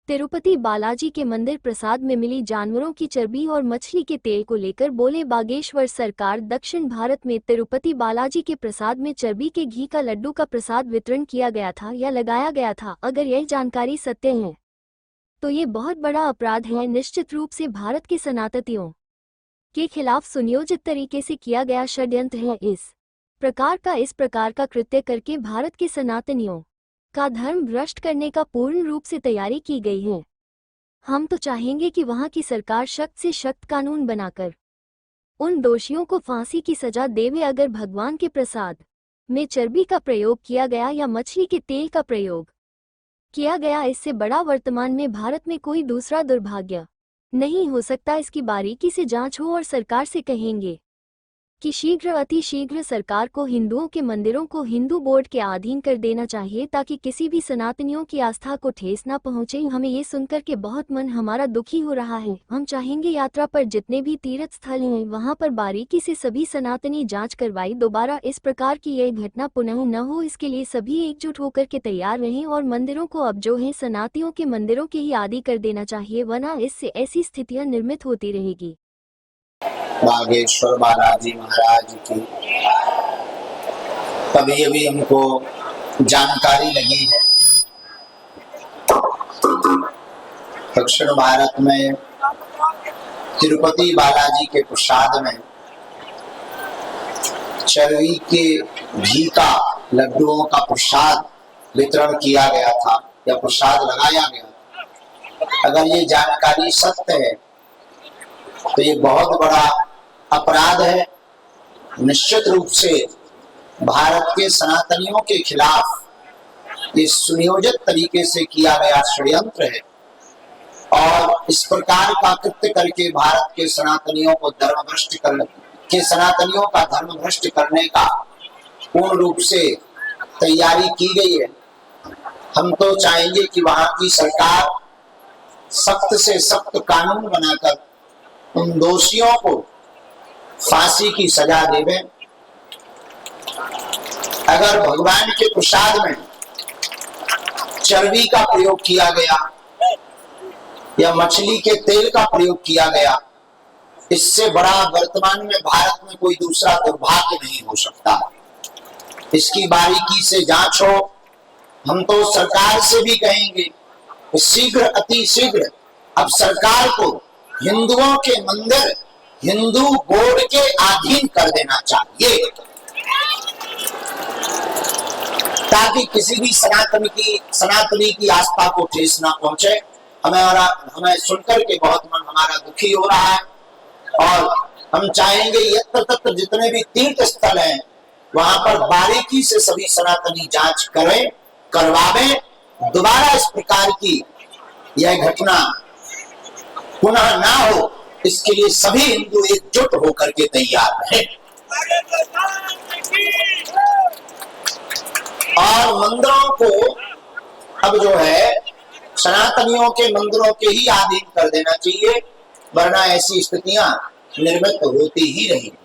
तिरुपति बालाजी के मंदिर प्रसाद में मिली जानवरों की चर्बी और मछली के तेल को लेकर बोले बागेश्वर सरकार। दक्षिण भारत में तिरुपति बालाजी के प्रसाद में चर्बी के घी का लड्डू का प्रसाद वितरण किया गया था या लगाया गया था। अगर यह जानकारी सत्य है तो ये बहुत बड़ा अपराध है। निश्चित रूप से भारत के सनातनियों के खिलाफ सुनियोजित तरीके से किया गया षड्यंत्र है। इस प्रकार का कृत्य करके भारत के सनातनियों का धर्म भ्रष्ट करने का पूर्ण रूप से तैयारी की गई है। हम तो चाहेंगे कि वहां की सरकार सख्त से सख्त कानून बनाकर उन दोषियों को फांसी की सजा देवे। अगर भगवान के प्रसाद में चर्बी का प्रयोग किया गया या मछली के तेल का प्रयोग किया गया, इससे बड़ा वर्तमान में भारत में कोई दूसरा दुर्भाग्य नहीं हो सकता। इसकी बारीकी से जांच हो और सरकार से कहेंगे कि शीघ्र अति शीघ्र सरकार को हिंदुओं के मंदिरों को हिंदू बोर्ड के अधीन कर देना चाहिए ताकि किसी भी सनातनियों की आस्था को ठेस न पहुंचे। हमें ये सुनकर के बहुत मन हमारा दुखी हो रहा है। हम चाहेंगे यात्रा पर जितने भी तीर्थ स्थल हैं वहां पर बारीकी से सभी सनातनी जांच करवाई। दोबारा इस प्रकार की यह घटना पुनः न हो, इसके लिए सभी एकजुट होकर के तैयार रहें और मंदिरों को अब जो है सनातनियों के मंदिरों के ही आदि कर देना चाहिए, वरना इससे ऐसी स्थितियां निर्मित होती रहेगी। बागेश्वर बालाजी महाराज की कभी अभी हमको जानकारी लगी है। दक्षिण भारत में तिरुपति बालाजी के प्रसाद में चर्बी के घी का लड्डुओं का प्रसाद वितरण किया गया था या प्रसाद लगाया गया। अगर ये जानकारी सत्य है तो ये बहुत बड़ा अपराध है। निश्चित रूप से भारत के सनातनियों के खिलाफ ये सुनियोजित तरीके से किया गया षड्यंत्र है और इस प्रकार का कृत्य करके भारत के सनातनियों को सनातनियों का धर्म भ्रष्ट करने का पूर्ण रूप से तैयारी की गई है। हम तो चाहेंगे कि वहां की सरकार सख्त से सख्त कानून बनाकर उन दोषियों को फांसी की सजा देवे। अगर भगवान के प्रसाद में चर्बी का प्रयोग किया गया या मछली के तेल का प्रयोग किया गया, इससे बड़ा वर्तमान में भारत में कोई दूसरा दुर्भाग्य नहीं हो सकता। इसकी बारीकी से जांच हो। हम तो सरकार से भी कहेंगे शीघ्र अति शीघ्र अब सरकार को हिंदुओं के मंदिर हिंदू बोर्ड के अधीन कर देना चाहिए ताकि किसी भी सनातनी की आस्था को ठेस ना पहुंचे। हमें सुनकर के बहुत मन हमारा दुखी हो रहा है और हम चाहेंगे यत्र तत्र जितने भी तीर्थ स्थल हैं वहां पर बारीकी से सभी सनातनी जांच करवावें। दोबारा इस प्रकार की यह घटना पुनः ना हो, इसके लिए सभी हिंदू एकजुट होकर के तैयार रहे और मंदिरों को अब जो है सनातनियों के मंदिरों के ही अधीन कर देना चाहिए, वरना ऐसी स्थितियां निर्मित होती ही रहेंगी।